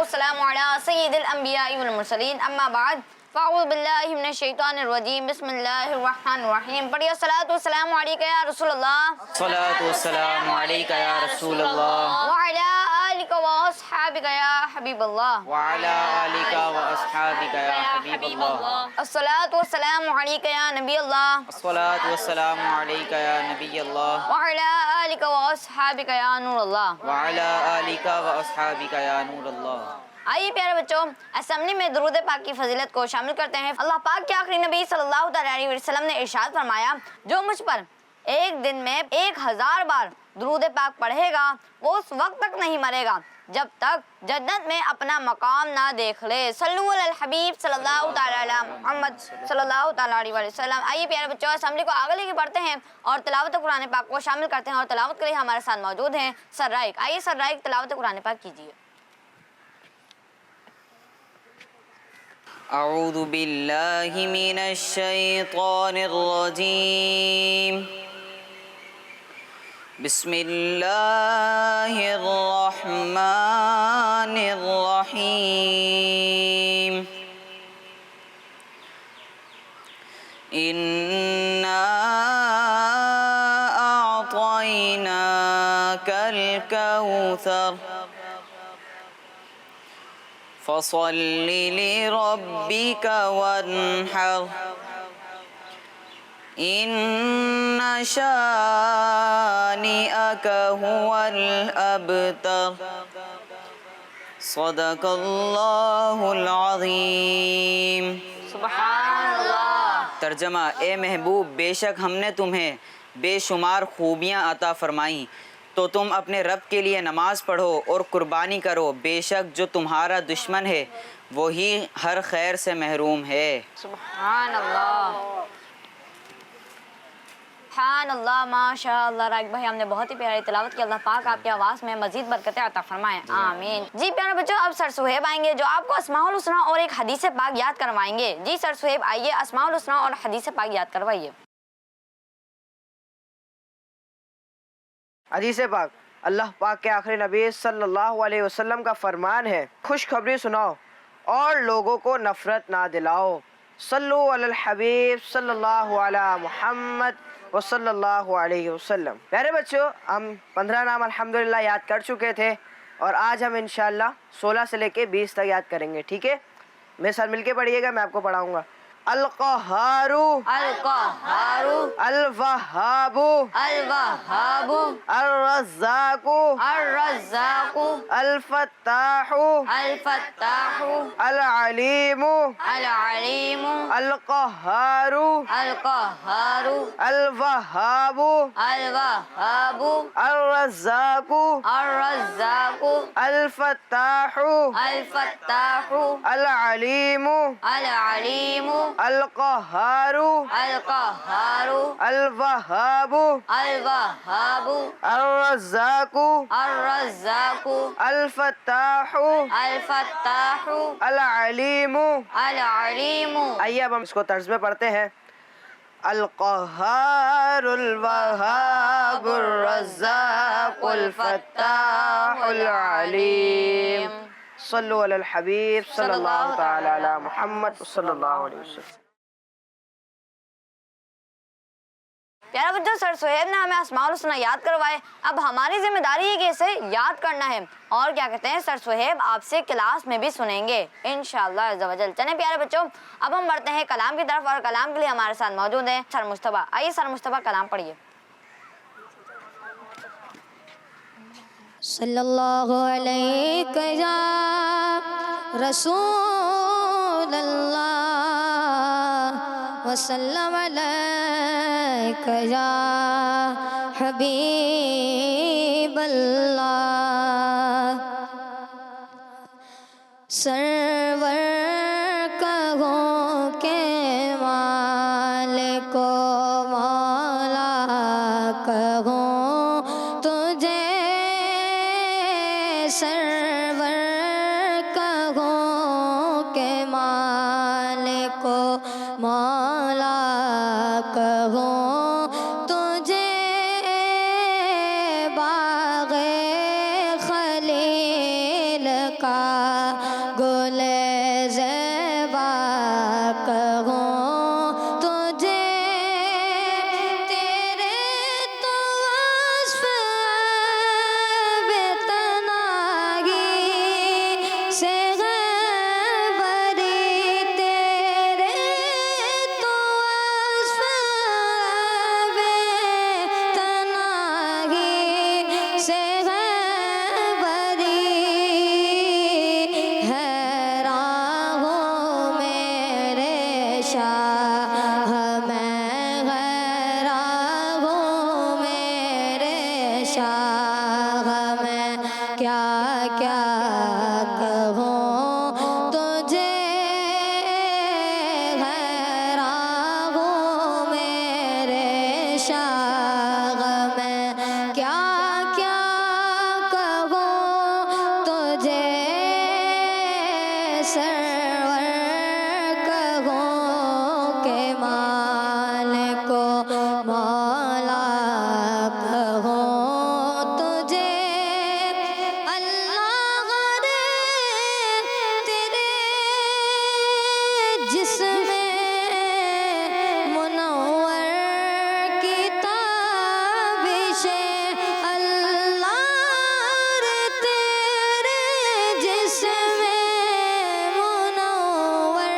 والسلام علی سید الانبیاء والمرسلین اما بعد فاعوذ باللہ من الشیطان الرجیم بسم اللہ الرحمن الرحیم پڑھیے الصلاۃ والسلام علیک یا رسول اللہ الصلاۃ والسلام علیک یا رسول اللہ وعلی آلک واصحابک یا حبیب اللہ وعلی آلک واصحابک یا حبیب اللہ الصلاۃ والسلام علیک یا نبی اللہ الصلاۃ والسلام علیک یا نبی اللہ وعلی آلک واصحابک یا نور اللہ وعلی آلک واصحابک یا نور اللہ۔ آئیے پیارے بچوں اسمبلی میں درود پاک کی فضیلت کو شامل کرتے ہیں۔ اللہ پاک کے آخری نبی صلی اللہ تعالیٰ علیہ وسلم نے ارشاد فرمایا جو مجھ پر ایک دن میں 1000 بار درود پاک پڑھے گا وہ اس وقت تک نہیں مرے گا جب تک جنت میں اپنا مقام نہ دیکھ لے۔ صلو علی الحبیب صلی اللہ تعالیٰ علی محمد صلی اللہ تعالیٰ علیہ وسلم۔ آئیے پیارے بچوں اسمبلی کو آگے لے کے بڑھتے ہیں اور تلاوت قرآن پاک کو شامل کرتے ہیں، اور تلاوت کے لیے ہمارے ساتھ موجود ہیں سر رائق۔ آئیے سر رائق تلاوت قرآن پاک کیجیے۔ اعوذ باللہ من الشیطان الرجیم بسم اللہ الرحمن الرحیم انا اعطیناک الکوثر فصل لربك وانحر ان شانئك هو الابتر صدق اللہ العظیم۔ سبحان اللہ۔ ترجمہ اے محبوب بے شک ہم نے تمہیں بے شمار خوبیاں عطا فرمائیں تو تم اپنے رب کے لیے نماز پڑھو اور قربانی کرو، بے شک جو تمہارا دشمن ہے وہی ہر خیر سے محروم ہے۔ سبحان اللہ سبحان اللہ ماشاء اللہ۔ رائق بھائی ہم نے بہت ہی پیاری تلاوت کی، اللہ پاک آپ کی آواز میں مزید برکتیں عطا فرمائیں، آمین۔ جی پیارے بچوں اب سر سہیب آئیں گے جو آپ کو اسماء الحسنی اور ایک حدیث پاک یاد کروائیں گے۔ جی سر سہیب آئیے اسماء الحسنی اور حدیث پاک یاد کروائیے۔ حدیث پاک اللہ پاک کے آخری نبی صلی اللہ علیہ وسلم کا فرمان ہے خوشخبری سناؤ اور لوگوں کو نفرت نہ دلاؤ۔ صلو علی الحبیب صلی اللہ علیہ محمد وصلی اللہ علیہ وسلم۔ پیارے بچوں ہم 15 نام الحمدللہ یاد کر چکے تھے اور آج ہم انشاءاللہ 16 سے لے کے 20 تک یاد کریں گے، ٹھیک ہے؟ میرے ساتھ مل کے پڑھیے گا، میں آپ کو پڑھاؤں گا۔ القہار القہار الوہاب الوہاب الرزاق الرزاق الفتاح الفتاح العلیم العلیم القہار القہار الوہاب الوہاب الرزاق الرزاق الفتاح الفتاح العلیم العلیم القہار القہار الوہاب الوہاب الرزاق الرزاق الفتاح الفتاح العلیم۔ العلیم۔ آئیے اب ہم اس کو طرز میں پڑھتے ہیں۔ القہار الوہاب الرزاق الفتاح العلیم۔ صلو علی الحبیب صلی اللہ تعالی علی محمد صلی اللہ علیہ وسلم۔ پیارا بچوں سر سہیب نے ہمیں اسماء الحسنی یاد کروائے، اب ہماری ذمہ داری ہے کہ اسے یاد کرنا ہے، اور کیا کہتے ہیں سر سہیب آپ سے کلاس میں بھی سنیں گے انشاءاللہ عز و جل۔ چلیں پیارے بچوں اب ہم بڑھتے ہیں کلام کی طرف، اور کلام کے لیے ہمارے ساتھ موجود ہیں سر مصطفیٰ۔ آئیے سر مصطفیٰ کلام پڑھیے۔ صلی اللہ علیہ یا رسول اللہ وسلم علیک یا حبیب اللہ۔ سرور کہوں کہ مالک و مولا کہوں تجھے، سرور کہوں کہ مالک و مولا کہوں تجھے، باغ خلیل کا सरवर कहो के मालिक को मौला कहो तुझे अल्लाह रे तेरे जिस्म मुनव्वर की ताबिश अल्लाह रे तेरे जिस्म मुनव्वर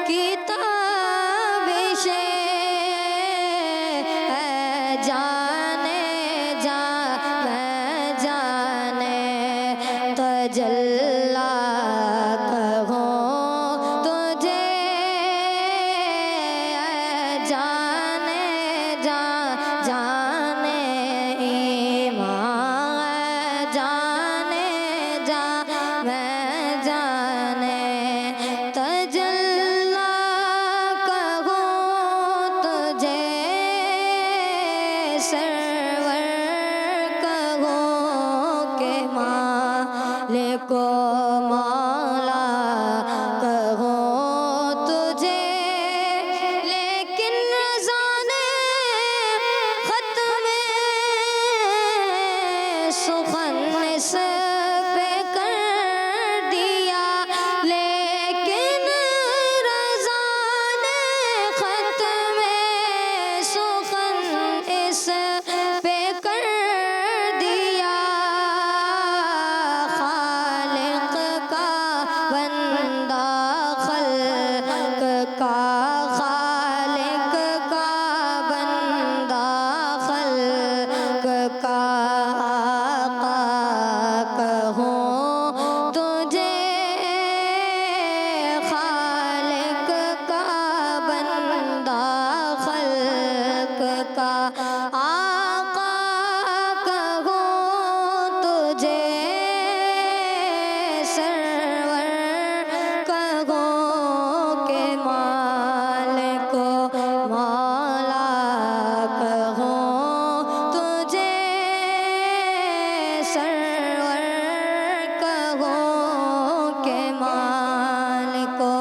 की ताबिश है जाने जा मैं जाने तजल्ला कहो तुझे जाने जा जाने ईमान जाने जा मैं जाने तजल्ला कहो तुझे सरवर कहो के मालिक को मौला कहो तुझे लेकिन रज़ा ने खत में सुखन इस पे कर दिया लेकिन रज़ा ने खत में सुखन इस पे कर दिया खालिक का बंदा खल्क का खालिक का बंदा खल्क का आका कहूँ तुझे खालिक का बंदा खल्क का आका कहूँ तुझे सरवर कहूँ के मालिक को मौला कहूँ तुझे सरवर कहूँ के मालिक को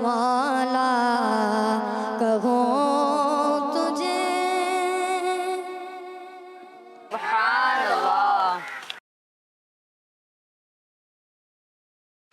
मौला कहूँ तुझे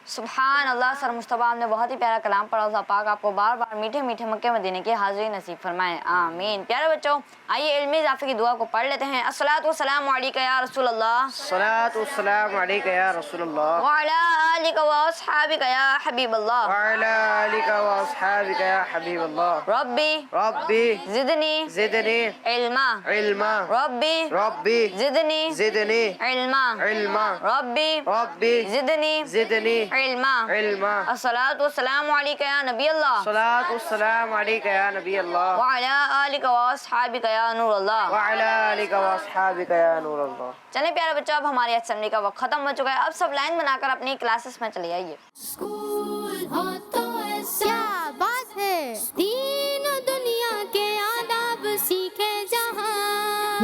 सुभान अल्लाह। सर मुस्तफा आपने बहुत ही प्यारा कलाम पढ़ा। अल्लाह पाक आपको बार बार मीठे मीठे मक्के मदीने की हाज़िरी नसीब फरमाए, आमीन। प्यारे बच्चों, आइए इल्मी इज़ाफ़े की दुआ को पढ़ लेते हैं। अस्सलातु वस्सलामु अलैका या रसूल अल्लाह, सलात वस्सलाम अलैका या रसूलल्लाह व अला आलिका व अस्हाबिका या हबीब अल्लाह, व अला आलिका व अस्हाबिका या हबीब अल्लाह। रब्बी रब्बी ज़िदनी ज़िदनी इल्मा, इल्मा रब्बी रब्बी ज़िदनी ज़िदनी इल्मा, इल्मा रब्बी रब्बी ज़िदनी ज़िदनी इल्मा। इल्मा। अस्सलातु वस्सलामु अलैका या नबी अल्लाह, सलात वस्सलाम अलैका या नबी अल्लाह व अला आलिका व अस्हाबिका या नूर अल्लाह। व अला आलिका व अस्हाबिका या नूर अल्लाह। चले प्यारे बच्चों, अब हमारी असेंबली का वक्त खत्म हो चुका है। अब सब लाइन बनाकर अपनी क्लासेस में चले आइए। स्कूल हो तो ऐसा क्या बात है, दीन और दुनिया के आदाब सीखे जहाँ,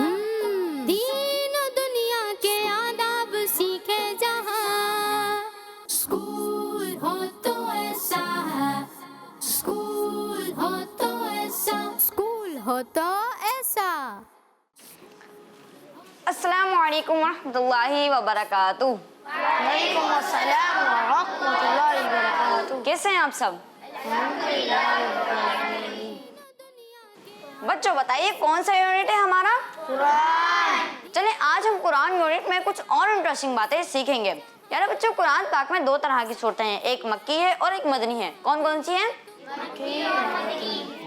दीन और दुनिया के आदाब सीखे जहाँ। स्कूल हो तो ऐसा है, स्कूल हो तो ऐसा, स्कूल हो तो ऐसा। अस्सलामु अलैकुम वरहमतुल्लाहि वबरकातुह। वालेकुम अस्सलाम व रहमतुल्लाहि व बरकातुहू। कैसे हैं आप सब? बच्चों बताइए कौन सा यूनिट है हमारा? कुरान। चलिए आज हम कुरान यूनिट में कुछ और इंटरेस्टिंग बातें सीखेंगे। यार बच्चों, कुरान पाक में दो तरह की सूरतें हैं, एक मक्की है और एक मदनी है। कौन कौन सी हैं?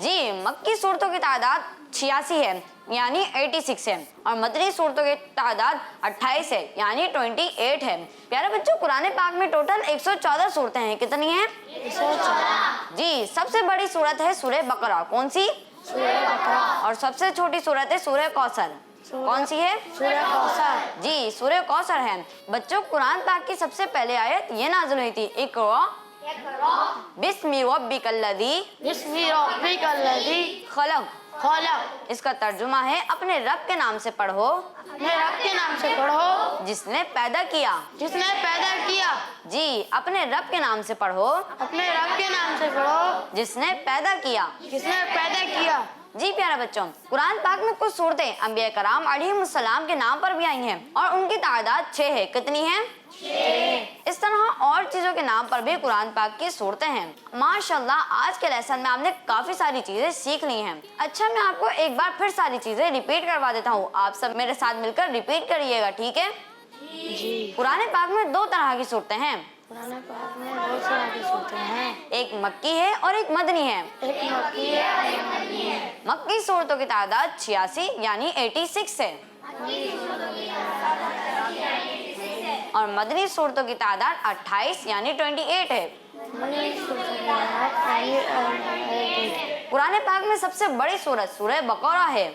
जी, मक्की सूरतों की तादाद 86 है यानी 86 है, और मदनी सूरतों की तादाद 28 है यानी 28 है। प्यारे बच्चों, कुरान पाक में टोटल 114 सूरतें हैं। कितनी हैं? 114। जी, सबसे बड़ी सूरत है सूरह बकरा। कौन सी? सूरह बकरा। और सबसे छोटी सूरत है सूरह कौसर। कौन सी है? सूरह कौसर। जी, सूरह कौसर है। बच्चों, कुरान पाक की सबसे पहले आयत ये नाज़िल हुई थी, इक़रा बिस्मि रब्बिकल्लज़ी खलक़। खलक। इसका तर्जुमा है अपने रब के नाम से पढ़ो अपने रब के नाम से पढ़ो जिसने पैदा किया। जिसने पैदा किया। जी, अपने रब के नाम से पढ़ो अपने रब के नाम से पढ़ो जिसने पैदा किया। जिसने पैदा किया। जी प्यारे बच्चों, कुरान पाक में कुछ सूरतें अंबिया कराम अलैहिस्सलाम के नाम पर भी आई हैं और उनकी तादाद 6 है। कितनी है? 6। इस तरह और चीजों के नाम पर भी कुरान पाक की सूरतें हैं। माशाल्लाह, आज के लेसन में आपने काफी सारी चीजें सीख ली हैं। अच्छा, मैं आपको एक बार फिर सारी चीजें रिपीट करवा देता हूँ। आप सब मेरे साथ मिलकर रिपीट करिएगा, ठीक है? जी। कुरान पाक में 2 तरह की सूरतें हैं। कुरान पाक में बहुत सारी सूरतें हैं। एक मक्की है और एक मदनी है। एक मक्की है, एक मदनी है। मक्की सूरतों की तादाद 86 यानी 86 है और मदनी सूरतों की तादाद 28 यानी 28 है। कुरान पाक में सबसे बड़ी सूरत सूरह बकरा है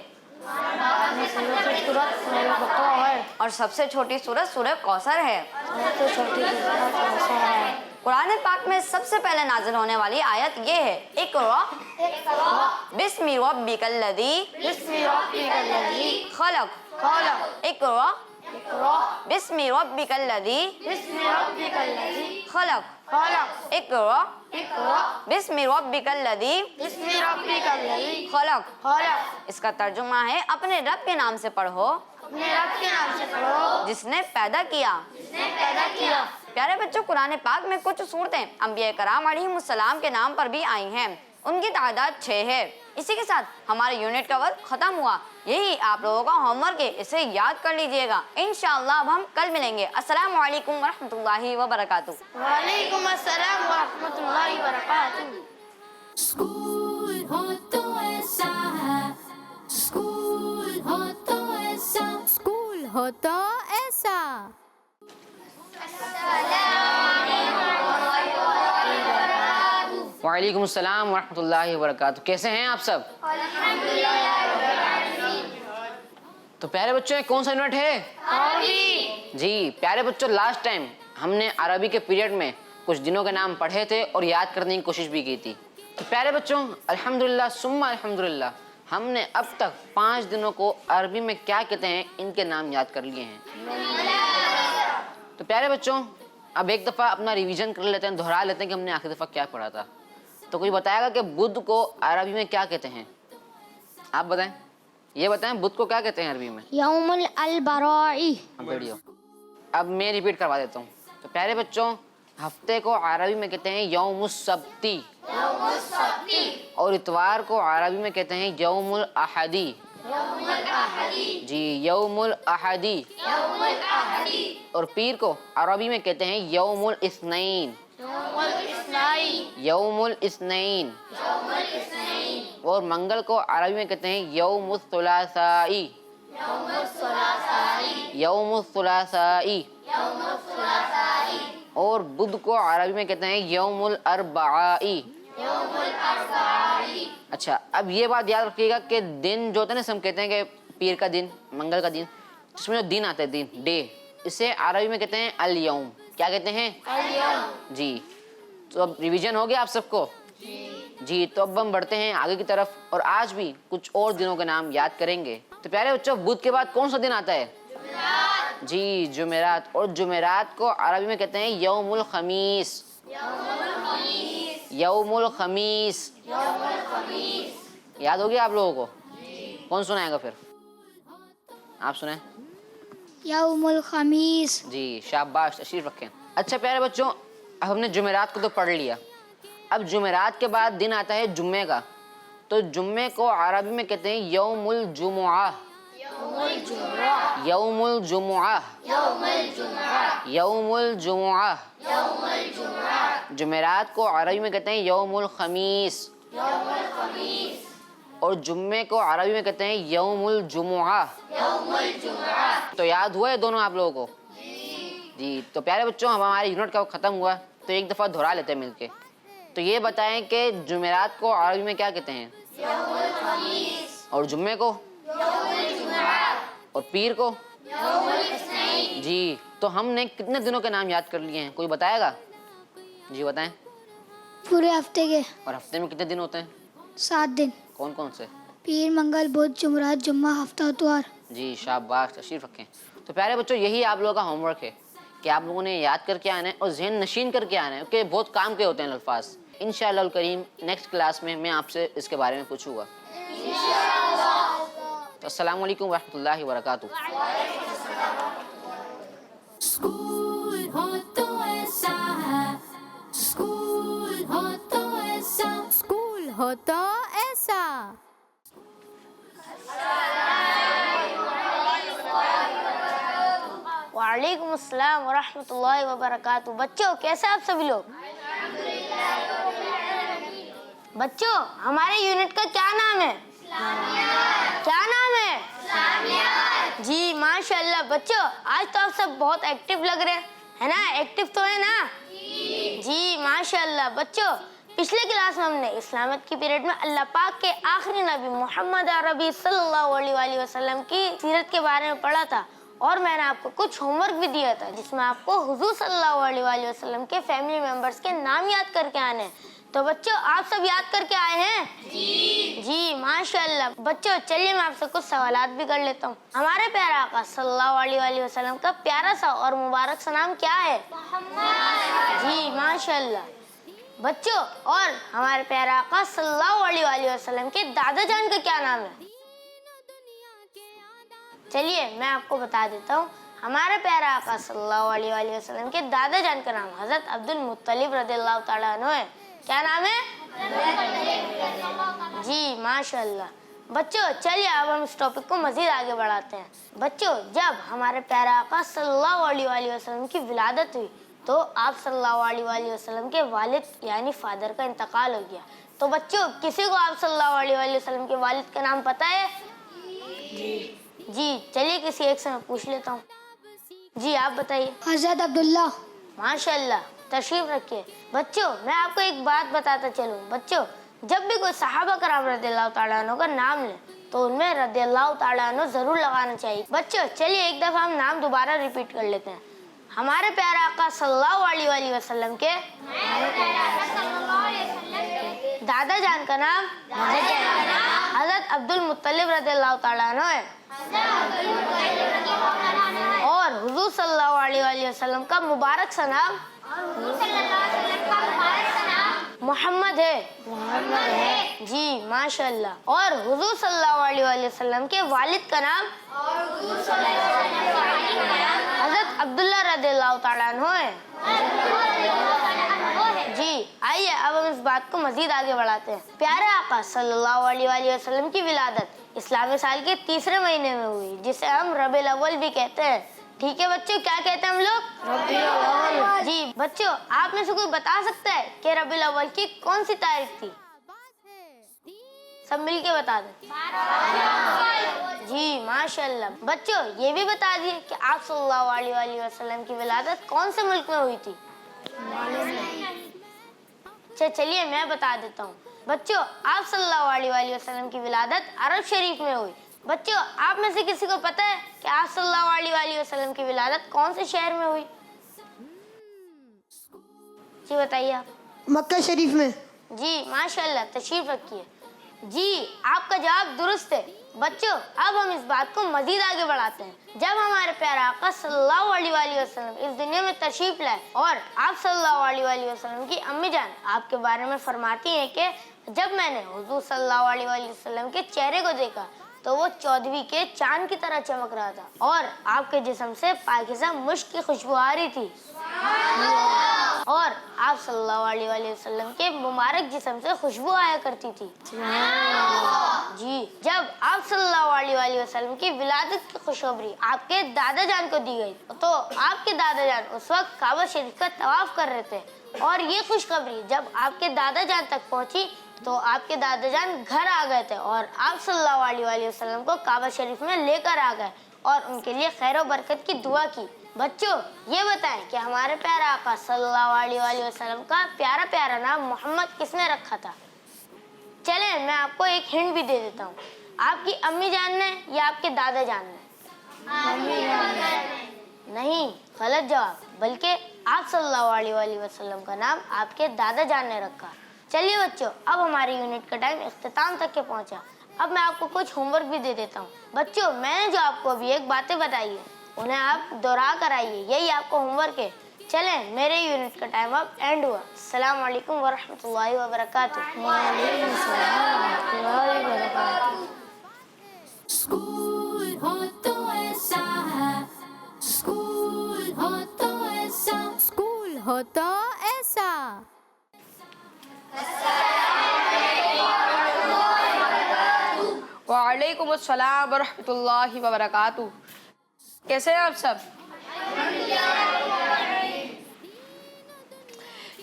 और सबसे छोटी सूरत सूरह कौसर है। कुरान पाक में सबसे पहले नाजिल होने वाली आयत ये है, इक़रा बिस्मि रब्बिकल्लज़ी खलक़। इक़रा बिस्मि रब्बिकल्लज़ी खलक़। इक़रा बिस्मि रब्बिकल्लज़ी खलक़। इसका तर्जुमा है अपने रब के नाम से पढ़ो अपने रब के नाम से पढ़ो जिसने पैदा किया। पैदा किया। प्यारे बच्चों, कुरान पाक में कुछ सूरतें अंबिया कराम अलैहिस्सलाम के नाम पर भी आई हैं। उनकी तादाद 6 है। इसी के साथ हमारे यूनिट का वक्त खत्म हुआ। यही आप लोगों का होमवर्क है, इसे याद कर लीजिएगा। इंशाअल्लाह अब हम कल मिलेंगे। अस्सलामु अलैकुम वरहमतुल्लाहि वबरकातुहू। वालेकुम अस्सलाम व रहमतुल्लाहि व बरकातुहू। स्कूल हो तो ऐसा है, स्कूल हो तो ऐसा, स्कूल हो तो ऐसा। वालेकुम अस्सलाम वरहमतुल्लाहि वबरकातुहू। कैसे हैं आप सब? तो प्यारे बच्चों, कौन सा यूनिट है? जी प्यारे बच्चों, लास्ट टाइम हमने अरबी के पीरियड में कुछ दिनों के नाम पढ़े थे और याद करने की कोशिश भी की थी। तो प्यारे बच्चों, अल्हम्दुलिल्लाह सुम्मा अल्हम्दुलिल्लाह, हमने अब तक 5 दिनों को अरबी में क्या कहते हैं इनके नाम याद कर लिए हैं। तो प्यारे बच्चों, अब एक दफ़ा अपना रिवीजन कर लेते हैं, दोहरा लेते हैं कि हमने आखिरी दफ़ा क्या पढ़ा था। तो कोई बताएगा कि बुध को अरबी में क्या कहते हैं? आप बताएं, ये बताएं बुध को क्या कहते हैं अरबी में? यौमुल अलबराई। वीडियो अब मैं रिपीट करवा देता हूँ। तो प्यारे बच्चों, हफ्ते को अरबी में कहते हैं यौमुस सब्ती और इतवार को अरबी में कहते हैं यौमुल अहदी। जी, यौमुल अहदी। और पीर को अरबी में कहते हैं यौमुल इस्नैन। यौमुल इस्नैन। और मंगल को अरबी में कहते हैं यौमुस सुलासाई। यौमुस सुलासाई। और बुध को अरबी में कहते हैं यौमुल अरबाई। अच्छा, अब ये बात याद रखिएगा कि दिन जो होता है ना, हम कहते हैं कि पीर का दिन, मंगल का दिन, जिसमें जो दिन आता है, दिन डे, इसे अरबी में कहते हैं अल यौम। क्या कहते हैं? जी। तो अब रिवीजन हो गया आप सबको? जी। तो अब हम बढ़ते हैं आगे की तरफ और आज भी कुछ और दिनों के नाम याद करेंगे। तो प्यारे बच्चों, बुध के बाद कौन सा दिन आता है? जी, जुमेरात। और जुमेरात को अरबी में कहते हैं यौमुल खमीस। यौमुल खमीस। याद हो गया आप लोगों को? कौन सुनाएगा फिर? आप सुनाएं। यौमुल खमीस। जी, शाबाश, तशरीफ रखें। अच्छा प्यारे बच्चों, अब हमने जुमेरात को तो पढ़ लिया। अब जुमेरात के बाद दिन आता है जुम्मे का। तो जुम्मे को अरबी में कहते हैं यौमुल जुमुआ। यौमुल जुमुआ। यौमुल जुमुआ। जुमेरात को अरबी में कहते हैं यौमुल खमीस। और जुम्मे को अरबी में कहते हैं यौमुल जुमुआ। तो याद हुआ है दोनों आप लोगों को? जी। तो प्यारे बच्चों, अब हमारे यूनिट का खत्म हुआ, तो एक दफ़ा दोहरा लेते हैं मिलके। तो ये बताएं कि जुमेरात को अरबी में क्या कहते हैं? और जुम्मे को? और पीर को? जी। तो हमने कितने दिनों के नाम याद कर लिए हैं, कोई बताएगा? जी बताएं। पूरे हफ्ते के। और हफ्ते में कितने दिन होते हैं? 7 दिन। कौन कौन से? پیر منگل بدھ جمعرات جمعہ ہفتہ اتوار. جی شاباش, تشریف رکھیں. تو پیارے بچوں یہی آپ لوگوں کا ہوم ورک ہے کہ آپ لوگوں نے یاد کر کے آنا ہے اور ذہن نشین کر کے آنا ہے, کیونکہ بہت کام کے ہوتے ہیں الفاظ. انشاءاللہ الکریم نیکسٹ کلاس میں آپ سے اس کے بارے میں پوچھوں گا. تو السلام علیکم ورحمۃ اللہ وبرکاتہ. اسکول ہو تو ایسا ہے, اسکول ہو تو ایسا, اسکول ہو تو ایسا. وعلیکم السلام ورحمۃ اللہ وبرکاتہ. بچوں کیسے آپ سبھی لوگ؟ بچوں ہمارے یونٹ کا کیا نام ہے؟ کیا نام ہے؟ جی ماشاءاللہ. بچوں آج تو آپ سب بہت ایکٹیو لگ رہے ہیں نا, ایکٹیو تو ہے نا؟ جی ماشاءاللہ. بچوں پچھلے کلاس میں ہم نے اسلامت کی پیریڈ میں اللہ پاک کے آخری نبی محمد عربی صلی اللہ علیہ وآلہ وسلم کی سیرت کے بارے میں پڑھا تھا, اور میں نے آپ کو کچھ ہوم ورک بھی دیا تھا جس میں آپ کو حضور صلی اللہ علیہ وآلہ وسلم کے فیملی ممبرز کے نام یاد کر کے آنے ہیں. تو بچوں آپ سب یاد کر کے آئے ہیں؟ جی ماشاءاللہ. بچوں چلیے میں آپ سے کچھ سوالات بھی کر لیتا ہوں. ہمارے پیارے آقا صلی اللہ علیہ وآلہ وسلم کا پیارا سا اور مبارک سا نام کیا ہے؟ جی ماشاءاللہ. بچوں اور ہمارے پیارے آقا صلی اللہ علیہ وآلہ وسلم کے دادا جان کا کیا نام ہے؟ چلیے میں آپ کو بتا دیتا ہوں. ہمارے پیارے آقا صلی اللہ علیہ وآلہ وسلم کے دادا جان کا نام حضرت عبد المطلب رضی اللہ تعالیٰ عنہ ہے. کیا نام ہے؟ جی ماشاءاللہ. بچوں چلیے اب ہم اس ٹاپک کو مزید آگے بڑھاتے ہیں. بچوں جب ہمارے پیارے آقا صلی اللہ علیہ وآلہ وسلم کی ولادت ہوئی تو آپ صلی اللہ علیہ وآلہ وسلم کے والد یعنی فادر کا انتقال ہو گیا. تو بچوں کسی کو آپ صلی اللہ علیہ وآلہ وسلم کے والد کا نام پتہ ہے؟ جی چلیے کسی ایک سے میں پوچھ لیتا ہوں. جی آپ بتائیے. حضرت عبداللہ. ماشاءاللہ تشریف رکھیے. بچوں میں آپ کو ایک بات بتاتا چلوں. بچوں جب بھی کوئی صحابہ کرام رضی اللہ تعالیٰ عنہ کا نام لے تو ان میں رضی اللہ تعالیٰ عنہ ضرور لگانا چاہیے. بچوں چلیے ایک دفعہ ہم نام دوبارہ ریپیٹ کر لیتے ہیں. ہمارے پیارے آقا صلی اللہ علیہ وآلہ وسلم کے دادا جان کا نام حضرت عبد المطلب رضی اللہ تعالیٰ عنہ ہے, اور حضور صلی اللہ علیہ وآلہ وسلم کا مبارک سا نام محمد ہے. جی ماشاءاللہ. اور حضور صلی اللہ علیہ وآلہ وسلم کے والد کا نام حضرت عبداللہ رضی اللہ تعالیٰ عنہ ہے. جی آئیے اب ہم اس بات کو مزید آگے بڑھاتے ہیں. پیارے آقا صلی اللہ علیہ وآلہ وسلم کی ولادت اسلامی سال کے تیسرے مہینے میں ہوئی جسے ہم ربیع الاول بھی کہتے ہیں. ٹھیک ہے بچوں, کیا کہتے ہیں ہم لوگ؟ ربیع الاول. جی بچوں آپ میں سے کوئی بتا سکتا ہے کہ ربیع الاول کی کون سی تاریخ تھی؟ سب مل کے بتا دیں. جی ماشاءاللہ. بچوں یہ بھی بتا دیے کہ آپ صلی اللہ علیہ وآلہ وسلم کی ولادت کون سے ملک میں ہوئی تھی؟ چلیے میں بتا دیتا ہوں. بچوں آپ صلی اللہ علیہ وآلہ وسلم کی ولادت عرب شریف میں ہوئی. بچوں آپ میں سے کسی کو پتہ ہے کہ آپ صلی اللہ علیہ وآلہ وسلم کی ولادت کون سے شہر میں ہوئی؟ جی بتائیے آپ. مکہ شریف میں. جی ماشاءاللہ تشریف رکھیے. جی آپ کا جواب درست ہے. بچوں اب ہم اس بات کو مزید آگے بڑھاتے ہیں. جب ہمارے پیارے آقا صلی اللہ علیہ وآلہ وسلم اس دنیا میں تشریف لائے اور آپ صلی اللہ علیہ وآلہ وسلم کی امی جان آپ کے بارے میں فرماتی ہیں کہ جب میں نے حضور صلی اللہ علیہ وآلہ وسلم کے چہرے کو دیکھا تو وہ 14ویں کے چاند کی طرح چمک رہا تھا اور آپ کے جسم سے پاکیزہ مشک کی خوشبو آ رہی تھی, اور آپ صلی اللہ علیہ وآلہ وسلم کے مبارک جسم سے خوشبو آیا کرتی تھی. جی جب آپ صلی اللہ علیہ وآلہ وسلم کی ولادت کی خوشخبری آپ کے دادا جان کو دی گئی تو آپ کے دادا جان اس وقت کعبہ شریف کا طواف کر رہے تھے, اور یہ خوشخبری جب آپ کے دادا جان تک پہنچی تو آپ کے دادا جان گھر آ گئے تھے اور آپ صلی اللہ علیہ وآلہ وسلم کو کعبہ شریف میں لے کر آ گئے اور ان کے لیے خیر و برکت کی دعا کی. بچوں یہ بتائیں کہ ہمارے پیارے آقا صلی اللہ علیہ وآلہ وسلم کا پیارا پیارا نام محمد کس نے رکھا تھا؟ چلیں میں آپ کو ایک ہنٹ بھی دے دیتا ہوں. آپ کی امی جان نے یا آپ کے دادا جان نے؟ نہیں, غلط جواب. بلکہ آپ صلی اللہ علیہ وآلہ وسلم کا نام آپ کے دادا جان نے رکھا. چلیے بچوں اب ہماری یونٹ کا ٹائم اختتام تک کے پہنچا. अब मैं आपको कुछ होमवर्क भी दे देता हूँ। बच्चों, मैंने जो आपको अभी एक बातें बताई है उन्हें आप दोहरा कर आइए, यही आपका होमवर्क है। चलें, मेरे यूनिट का टाइम अब एंड हुआ। अस्सलाम वालेकुम वरहमतुल्लाहि वबरकातुहू। स्कूल हो तो ऐसा है, स्कूल हो तो ऐसा, स्कूल हो तो ऐसा। वालेकुम अस्सलाम वरहमतुल्लाहि वबरकातुहू। कैसे हैं आप सब?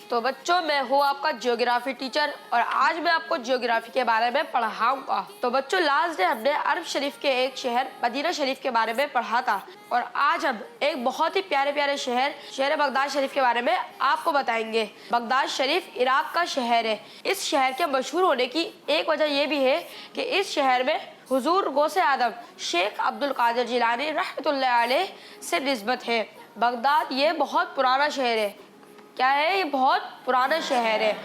तो बच्चों, मैं हूँ आपका ज्योग्राफी टीचर और आज मैं आपको ज्योग्राफी के बारे में पढ़ाऊंगा। तो बच्चों, लास्ट डे हमने अरब शरीफ के एक शहर मदीना शरीफ के बारे में पढ़ा था और आज हम एक बहुत ही प्यारे प्यारे शहर बगदाद शरीफ के बारे में आपको बताएंगे। बगदाद शरीफ इराक का शहर है। इस शहर के मशहूर होने की एक वजह यह भी है कि इस शहर में हुजूर गौसे आदम शेख अब्दुल कादिर जिलानी रहमतुल्लाह अलैह से निस्बत है। बगदाद ये बहुत पुराना शहर है। क्या है? ये बहुत पुराना शहर है।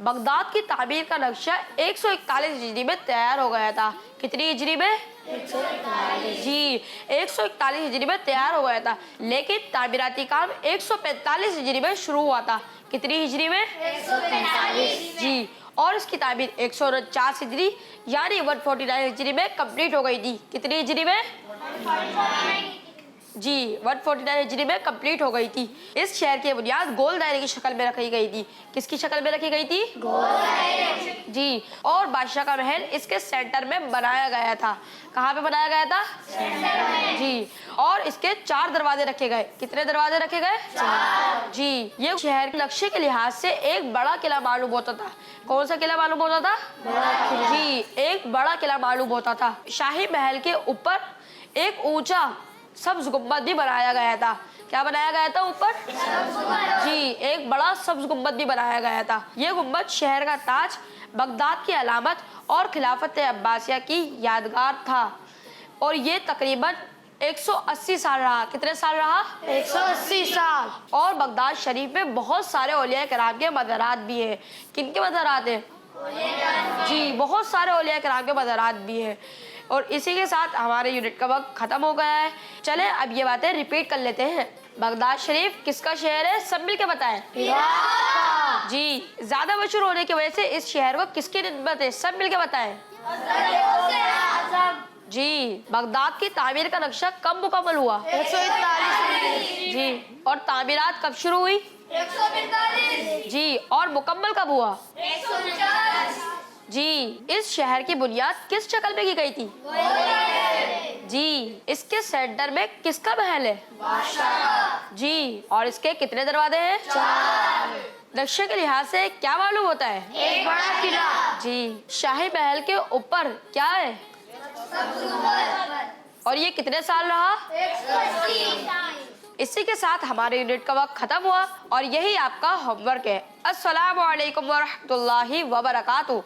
बगदाद की तामीर का नक्शा 141 हिजरी में तैयार हो गया था। कितनी हिजरी में? 141 हिजरी में तैयार हो गया था, लेकिन तामीराती काम 145 हिजरी में शुरू हुआ था। कितनी हिजरी में? 145 जी। और इसकी तामीर 149 हिजरी यानी 149 हिजरी में कंप्लीट हो गई थी। कितनी हिजरी में? जी, 149 हिजरी में कंप्लीट हो गई थी। इस शहर की बुनियाद गोल दायरे की शक्ल में रखी गई थी। किसकी शक्ल में रखी गई थी? गोल दायरे जी। और बादशाह का महल इसके सेंटर में बनाया गया था। कहाँ पे बनाया गया था? सेंटर में जी। और इसके 4 दरवाजे रखे गए। कितने दरवाजे रखे गए? 4 जी। ये शहर के नक्शे के लिहाज से एक बड़ा किला मालूम होता था। कौन सा किला मालूम होता था? जी, एक बड़ा किला मालूम होता था। शाही महल के ऊपर एक ऊंचा सब्ज गुम्बद भी बनाया गया था। क्या बनाया गया था ऊपर? जी, एक बड़ा सब्ज गुम्बद भी बनाया गया था। ये गुम्बद शहर का ताज, बगदाद की अलामत और खिलाफत अब्बासिया की यादगार था और ये तकरीबन 180 साल रहा। कितने साल रहा? 180 साल। और बगदाद शरीफ में बहुत सारे औलिया किराम के मज़ारात भी हैं। किनके मज़ारात हैं? जी, बहुत सारे औलिया किराम के मज़ारात भी हैं। और इसी के साथ हमारे यूनिट का वक्त खत्म हो गया है। चलें, अब ये बातें रिपीट कर लेते हैं। बगदाद शरीफ किसका शहर है? सब मिलके बताएं। जी, ज्यादा मशहूर होने की वजह से इस शहर को किसकी निस्बत है? सब मिलके बताएं। जी, बगदाद की तामीर का नक्शा कब मुकम्मल हुआ? 141 जी। और तामीरात कब शुरू हुई? 145 जी। और मुकम्मल कब हुआ? 149 जी। इस शहर की बुनियाद किस शक्ल में की गई थी? जी। इसके सेंटर में किसका महल है? बादशाह जी। और इसके कितने दरवाजे हैं? 4 नक्शे के लिहाज से क्या मालूम होता है? एक बड़ा किला जी। शाही महल के ऊपर क्या है? और ये कितने साल रहा? 180। इसी के साथ हमारे यूनिट का वक्त खत्म हुआ और यही आपका होमवर्क है। अस्सलामु अलैकुम वरहमतुल्लाहि वबरकातुहू।